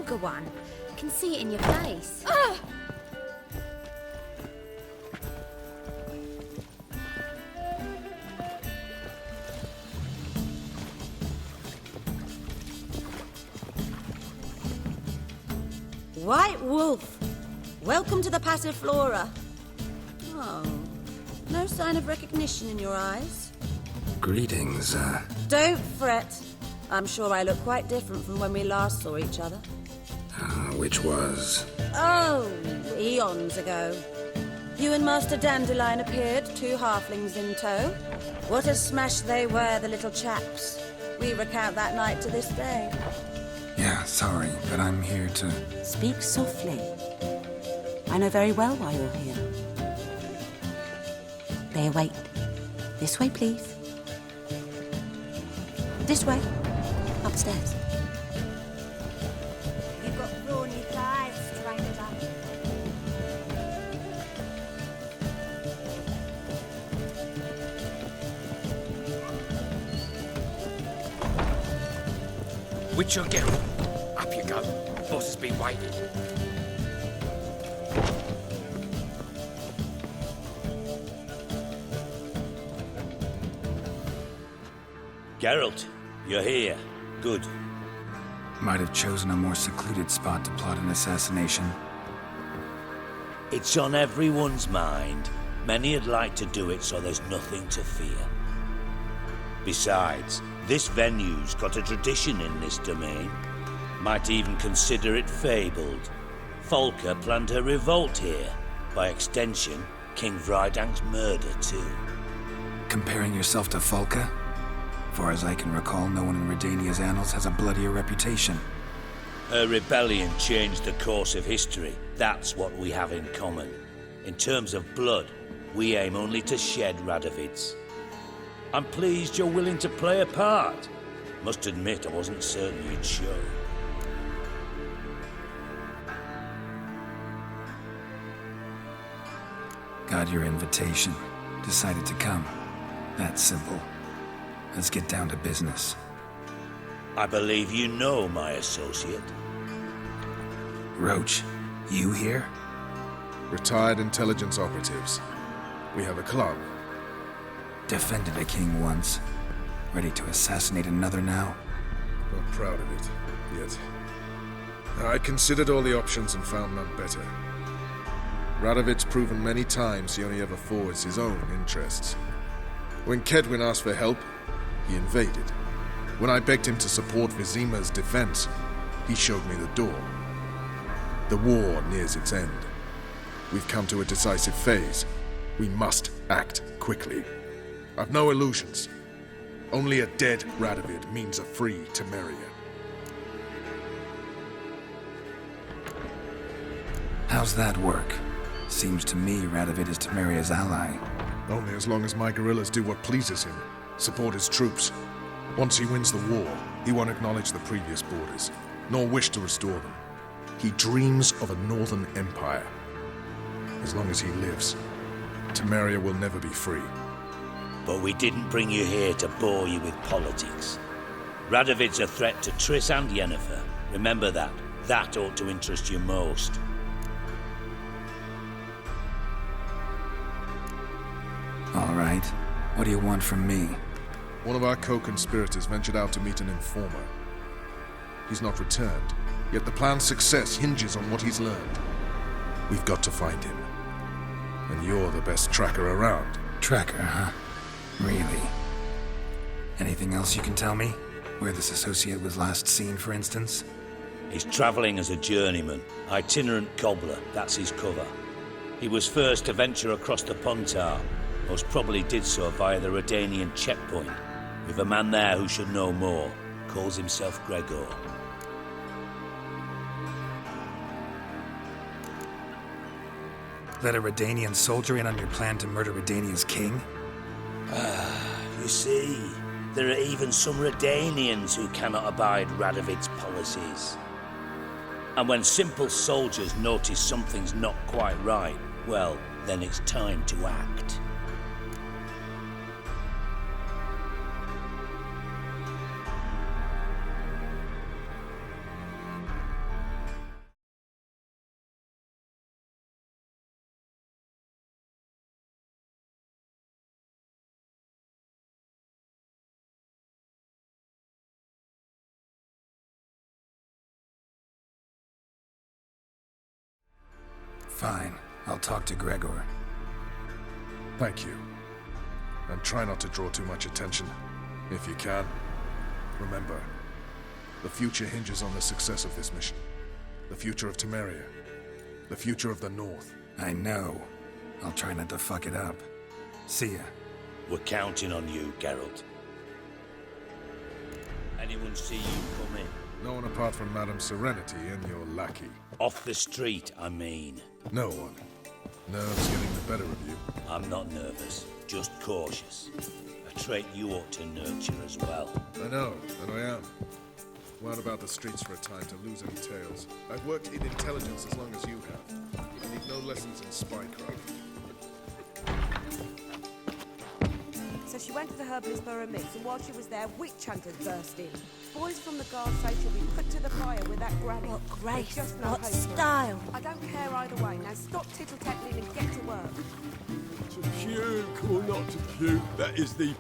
vulgar one. I can see it in your face. White Wolf, welcome to the Passiflora. Oh, no sign of recognition in your eyes? Greetings, Don't fret. I'm sure I look quite different from when we last saw each other. which was... Oh, eons ago. You and Master Dandelion appeared, 2 halflings in tow. What a smash they were, the little chaps. We recount that night to this day. Yeah, sorry, but I'm here to... Speak softly. I know very well why you're here. They await. This way, please. This way. Upstairs. You've got brawny thighs, stranger. Witcher Geralt, up you go. Boss has been waiting. Geralt, you're here. Good. Might have chosen a more secluded spot to plot an assassination. It's on everyone's mind. Many would like to do it so there's nothing to fear. Besides, this venue's got a tradition in this domain. Might even consider it fabled. Folka planned her revolt here. By extension, King Vrydank's murder too. Comparing yourself to Folka? Far as I can recall, no one in Redania's annals has a bloodier reputation. Her rebellion changed the course of history. That's what we have in common. In terms of blood, we aim only to shed Radovid's. I'm pleased you're willing to play a part. Must admit, I wasn't certain you'd show. Got your invitation. Decided to come. That's simple. Let's get down to business. I believe you know my associate. Roach, you here? Retired intelligence operatives. We have a club. Defended a king once. Ready to assassinate another now? Not proud of it, yet. I considered all the options and found none better. Radovid's proven many times he only ever forwards his own interests. When Kedwin asked for help, he invaded. When I begged him to support Vizima's defense, he showed me the door. The war nears its end. We've come to a decisive phase. We must act quickly. I've no illusions. Only a dead Radovid means a free Temeria. How's that work? Seems to me Radovid is Temeria's ally. Only as long as my guerrillas do what pleases him, support his troops. Once he wins the war, he won't acknowledge the previous borders, nor wish to restore them. He dreams of a northern empire. As long as he lives, Temeria will never be free. But we didn't bring you here to bore you with politics. Radovid's a threat to Triss and Yennefer. Remember that. That ought to interest you most. All right. What do you want from me? One of our co-conspirators ventured out to meet an informer. He's not returned, yet the plan's success hinges on what he's learned. We've got to find him. And you're the best tracker around. Tracker, huh? Really? Anything else you can tell me? Where this associate was last seen, for instance? He's travelling as a journeyman, itinerant cobbler, that's his cover. He was first to venture across the Pontar, most probably did so via the Redanian checkpoint. With a man there who should know more, calls himself Gregor. Let a Redanian soldier in on your plan to murder Redania's king? You see, there are even some Redanians who cannot abide Radovid's policies. And when simple soldiers notice something's not quite right, well, then it's time to act. I'll talk to Gregor. Thank you. And try not to draw too much attention. If you can. Remember, the future hinges on the success of this mission. The future of Temeria. The future of the North. I know. I'll try not to fuck it up. See ya. We're counting on you, Geralt. Anyone see you come in? No one apart from Madame Serenity and your lackey. Off the street, I mean. No one. Nerves getting the better of you. I'm not nervous, just cautious. A trait you ought to nurture as well. I know, and I am. Wound about the streets for a time to lose any tales. I've worked in intelligence as long as you have. I need no lessons in spycraft. So she went to the herbalist for a mix, and while she was there, witch hunters burst in. Boys from the guard say she'll be put to the fire with that granny. What There's grace, just no what hope for her. style. I don't care either way. Now stop tittle-tattling and get to work. To puke or not to puke, that is the...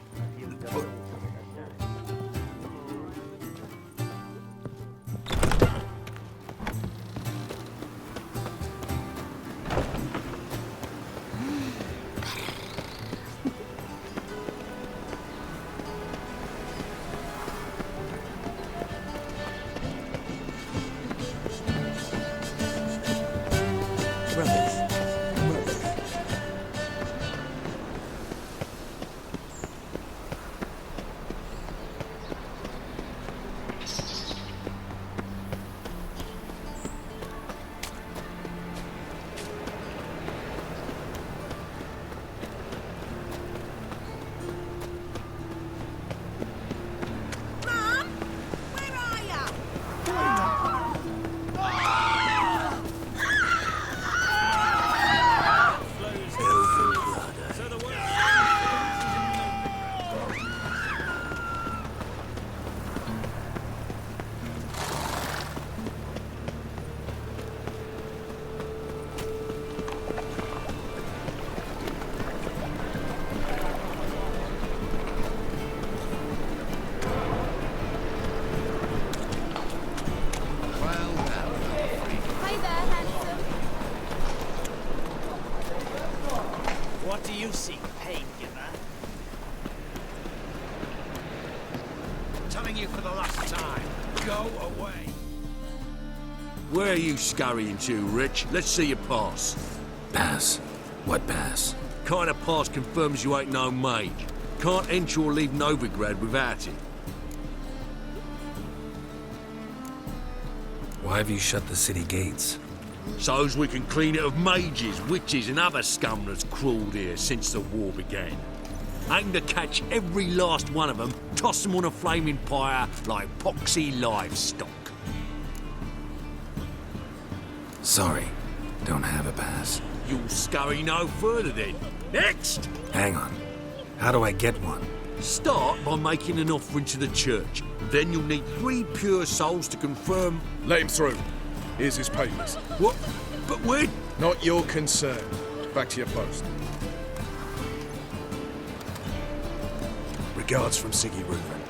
Hi there, handsome. What do you seek, pain giver? Telling you for the last time, go away. Where are you scurrying to, Rich? Let's see your pass. Pass? What pass? Kind of pass confirms you ain't no mage. Can't enter or leave Novigrad without it. Why have you shut the city gates? So's we can clean it of mages, witches and other scum that's crawled here since the war began. Aim to catch every last one of them, toss them on a flaming pyre like poxy livestock. Sorry, don't have a pass. You'll scurry no further then. Next! Hang on. How do I get one? Start by making an offering to the church. Then you'll need 3 pure souls to confirm... Let him through. Here's his papers. What? But where... Not your concern. Back to your post. Regards from Siggy Reuven.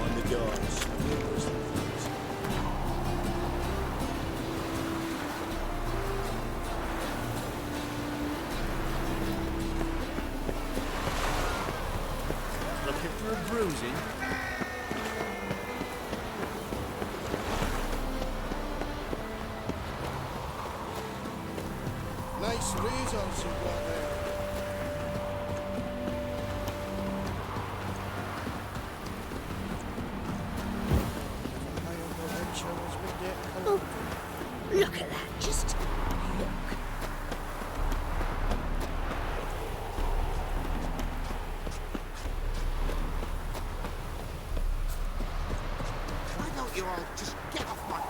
On the guards. Looking for a bruising? Nice razors you've got there. Oh, look at that. Just look. Why don't you all just get off my back?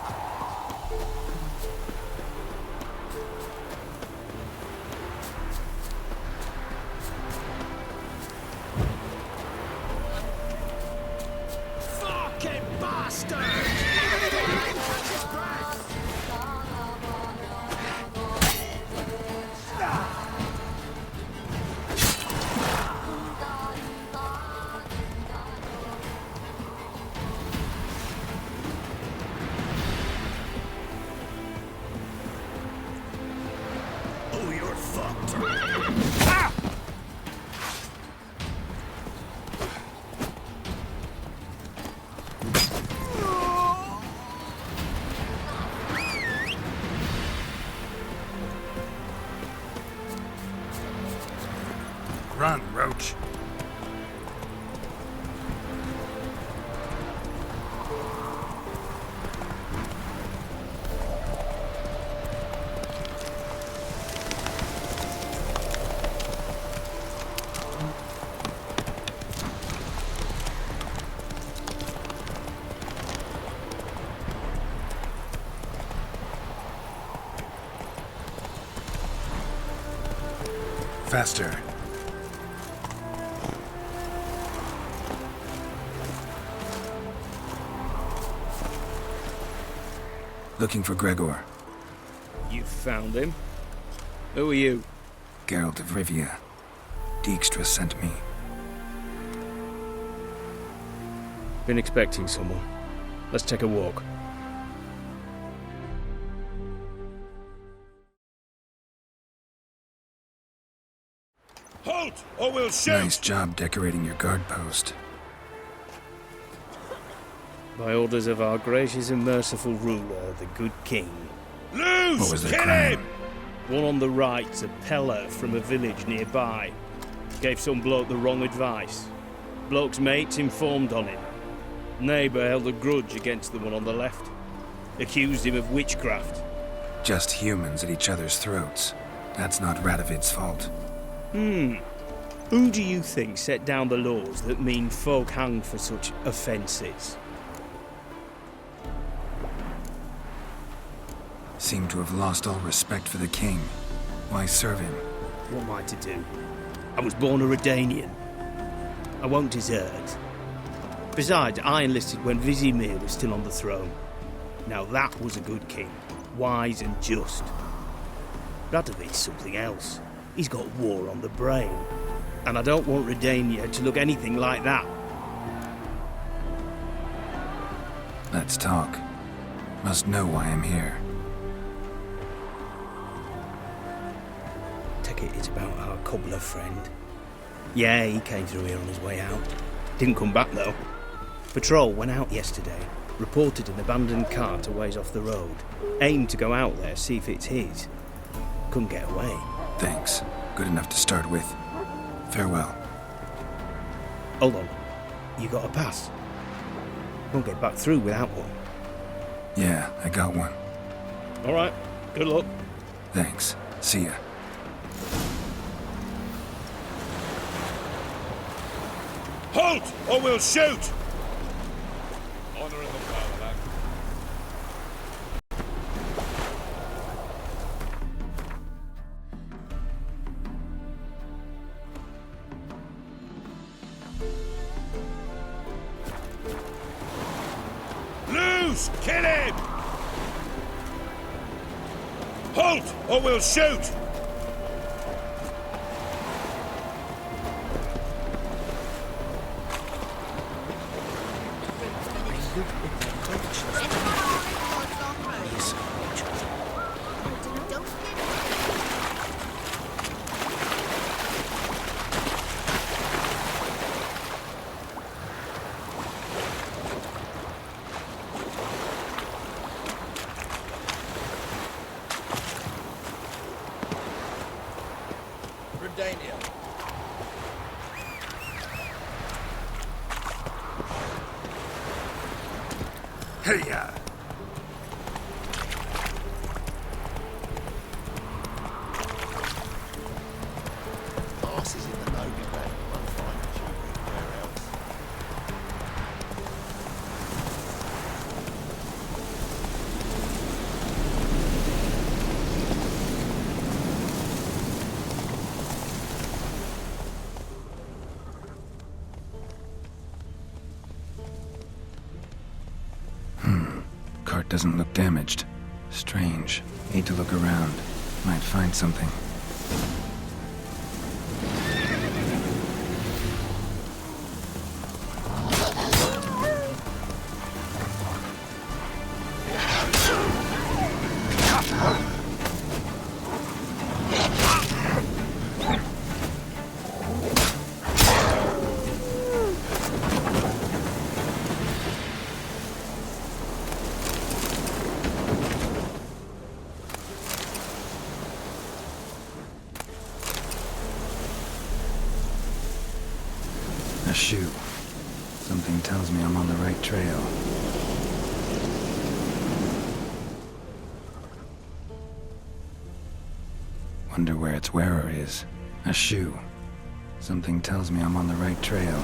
fucked. Run, Roach. Faster. Looking for Gregor. You found him? Who are you? Geralt of Rivia. Dijkstra sent me. Been expecting someone. Let's take a walk. Halt, or we'll shoot! Nice job decorating your guard post. By orders of our gracious and merciful ruler, the good king. Loose! What was the Kill crime? him! One on the right's a peller from a village nearby. Gave some bloke the wrong advice. Bloke's mates informed on him. Neighbour held a grudge against the one on the left. Accused him of witchcraft. Just humans at each other's throats. That's not Radovid's fault. Who do you think set down the laws that mean folk hanged for such offences? Seem to have lost all respect for the king. Why serve him? What am I to do? I was born a Redanian. I won't desert. Besides, I enlisted when Vizimir was still on the throne. Now that was a good king, wise and just. Radovid's something else. He's got war on the brain. And I don't want Redania to look anything like that. Let's talk. Must know why I'm here. Take it it's about our cobbler friend. Yeah, he came through here on his way out. Didn't come back though. Patrol went out yesterday. Reported an abandoned cart a ways off the road. Aimed to go out there, see if it's his. Couldn't get away. Thanks. Good enough to start with. Farewell. Hold on. You got a pass? Won't get back through without one. Yeah, I got one. All right. Good luck. Thanks. See ya. Halt, or we'll shoot! Honor in the fatherland. Loose! Kill him! Halt, or we'll shoot! Redania. Hey-ya! Arse is in the Nogan man. One fine jewelry. Where else? Cart doesn't look damaged. Strange. Need to look around. Might find something. A shoe. Something tells me I'm on the right trail. Wonder where its wearer is. A shoe. Something tells me I'm on the right trail.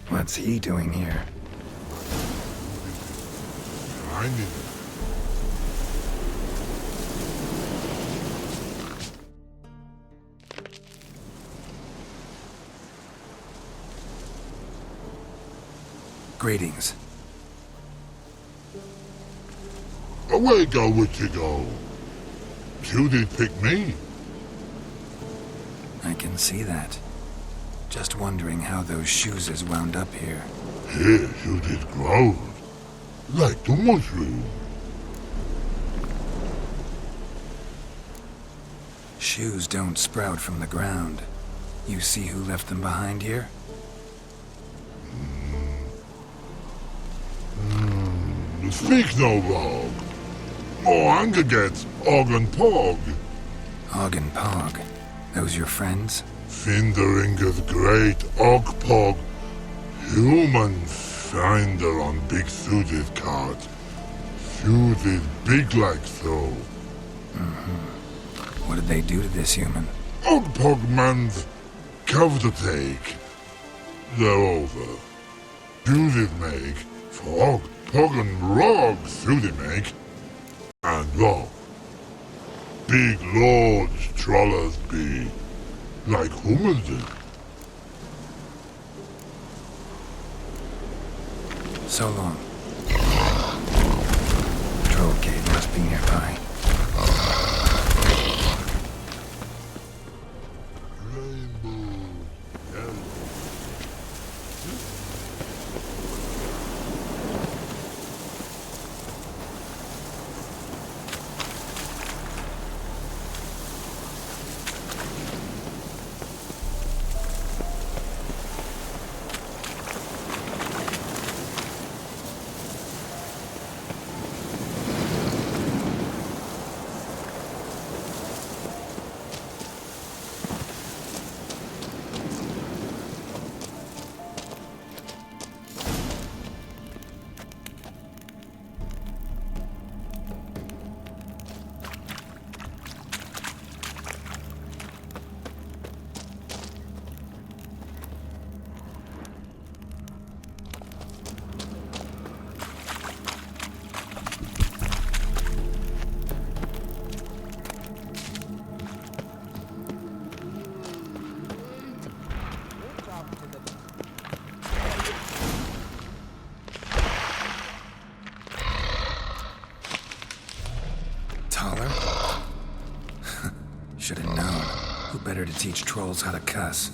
What's he doing here? Finding it. Greetings. Away go with you go. You did pick me. I can see that. Just wondering how those shoes is wound up here. Here you did grow. Like the mushroom. Shoes don't sprout from the ground. You see who left them behind here? Speak no wrong. More anger gets Og and Pog. Og and Pog. Those your friends? Finderinger's great Og Pog. Human finder on big suited cart. Suited big like so. What did they do to this human? Og Pog man's cover to take. They're over. Suited make for Og Pog and Rog suited make. And Rog. Big lords trollers be. Like humans did. So long. Troll cave must be nearby. Should have known. Who better to teach trolls how to cuss?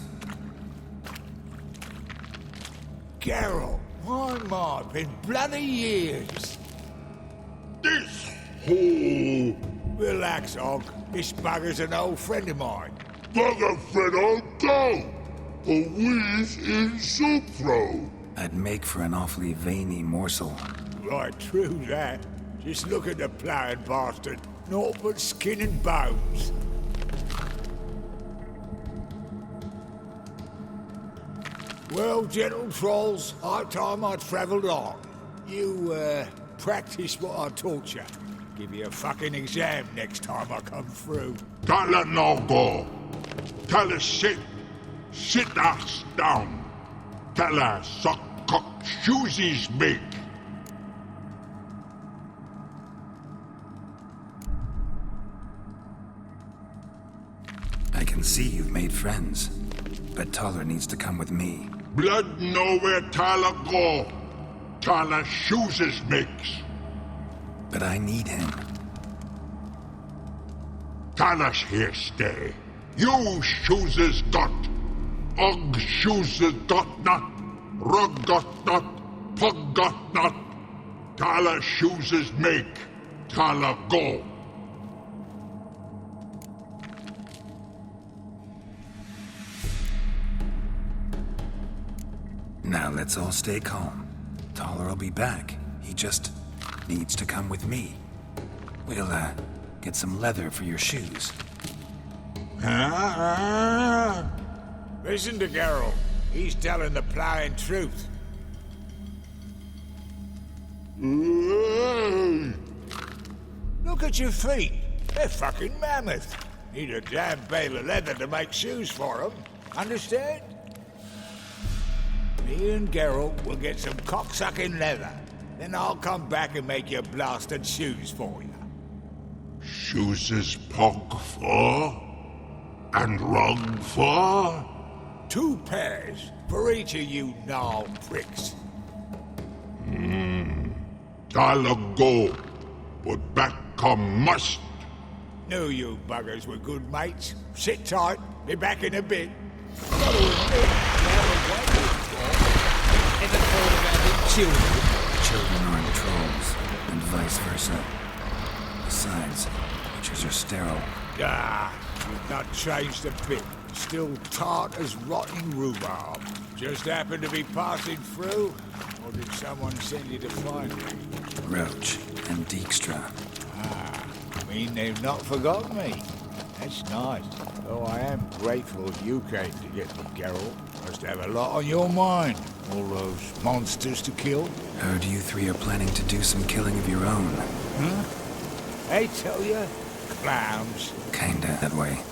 Geralt, one more, been bloody years. This hole. Relax, Og. This bugger's an old friend of mine. Bugger friend I'll go. A wheeze in soup throw. I'd make for an awfully veiny morsel. Right, true that. Just look at the ploughing bastard. Naught but skin and bones. Well, gentle trolls, high time I travelled on. You, practice what I taught you. Give you a fucking exam next time I come through. Don't let no go. Tell her sit. Sit ass down. Tell her suck cock shoesies big. I can see you've made friends, but Taller needs to come with me. Blood nowhere Tyler go. Tyler chooses makes. But I need him. Tyler's here stay. You chooses dot. Og chooses dot not. Rug got not. Pug got not. Tyler chooses make. Tyler go. Now let's all stay calm. Tyler will be back. He just needs to come with me. We'll, get some leather for your shoes. Listen to Geralt. He's telling the plowing truth. Look at your feet. They're fucking mammoth. Need a damn bale of leather to make shoes for them. Understand? Me and Geralt will get some cocksucking leather. Then I'll come back and make your blasted shoes for you. Chooses pug for? And rug for? 2 pairs for each of you gnarl pricks. Tyler go. But back come must. Knew you buggers were good mates. Sit tight. Be back in a bit. Gotta admit, Ever thought about the children? Children aren't trolls, and vice versa. Besides, creatures are sterile. you've not changed a bit. Still tart as rotting rhubarb. Just happened to be passing through? Or did someone send you to find me? Roach and Dijkstra. I mean they've not forgotten me. That's nice. Though I am grateful you came to get me, Geralt. Must have a lot on your mind. All those monsters to kill. Heard you 3 are planning to do some killing of your own. Huh? I tell you, clowns. Kinda that way.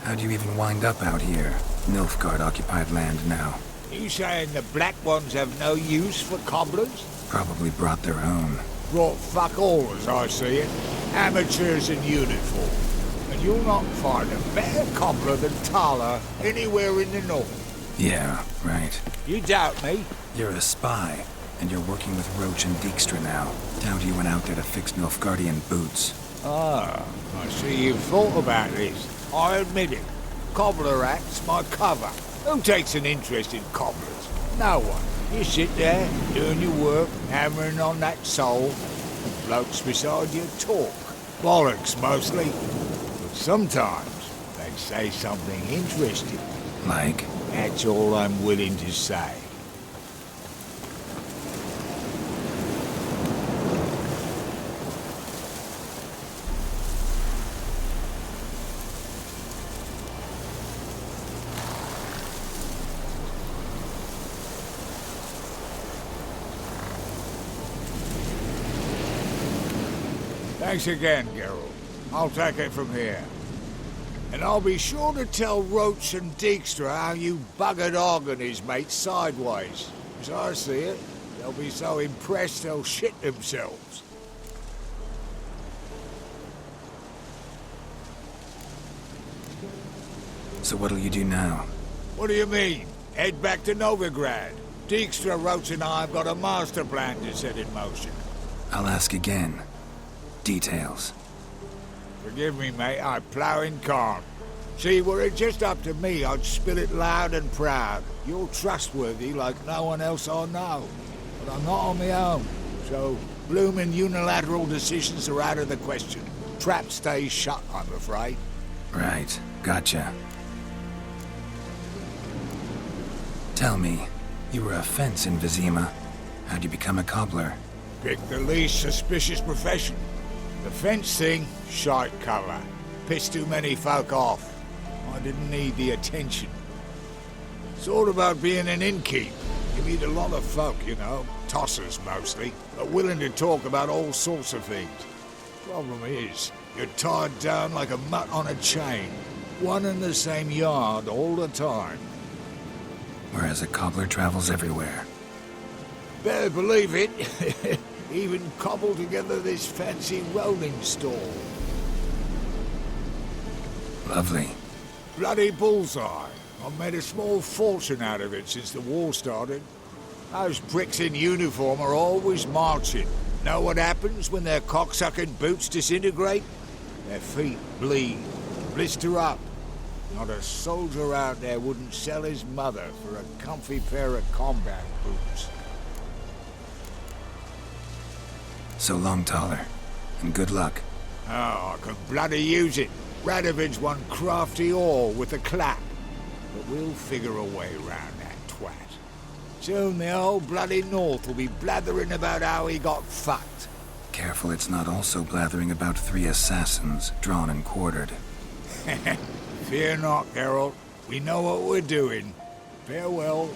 How'd you even wind up out here? Nilfgaard-occupied land now. You saying the black ones have no use for cobblers? Probably brought their own. Brought fuck all as I see it. Amateurs in uniform. And you'll not find a better cobbler than Tala anywhere in the north. Yeah, right. You doubt me? You're a spy, and you're working with Roach and Dijkstra now. Doubt you went out there to fix Nilfgaardian boots. Ah, I see you've thought about this. I admit it. Cobbler act's my cover. Who takes an interest in cobblers? No one. You sit there, doing your work, hammering on that sole, and blokes beside you talk. Bollocks, mostly. But sometimes they say something interesting. Like? That's all I'm willing to say. Thanks again, Geralt. I'll take it from here. And I'll be sure to tell Roach and Dijkstra how you buggered Og and his mates sideways. As I see it, they'll be so impressed they'll shit themselves. So what'll you do now? What do you mean? Head back to Novigrad. Dijkstra, Roach and I have got a master plan to set in motion. I'll ask again. Details. Forgive me, mate, I plough in calm. See, were it just up to me, I'd spill it loud and proud. You're trustworthy like no one else I know. But I'm not on my own, so bloomin' unilateral decisions are out of the question. Trap stays shut, I'm afraid. Right, gotcha. Tell me, you were a fence in Vizima. How'd you become a cobbler? Pick the least suspicious profession. The fence thing, shite cover. Pissed too many folk off. I didn't need the attention. It's all about being an innkeep. You meet a lot of folk, you know, tossers mostly, but willing to talk about all sorts of things. Problem is, you're tied down like a mutt on a chain. One and the same yard all the time. Whereas a cobbler travels everywhere. Better believe it. Even cobbled together this fancy rolling stall. Lovely. Bloody bullseye. I've made a small fortune out of it since the war started. Those pricks in uniform are always marching. Know what happens when their cocksucking boots disintegrate? Their feet bleed, blister up. Not a soldier out there wouldn't sell his mother for a comfy pair of combat boots. So long, Toller, and good luck. Oh, I can bloody use it. Radovid's one crafty all with a clap. But we'll figure a way round that twat. Soon the whole bloody North will be blathering about how he got fucked. Careful it's not also blathering about 3 assassins drawn and quartered. Fear not, Geralt. We know what we're doing. Farewell.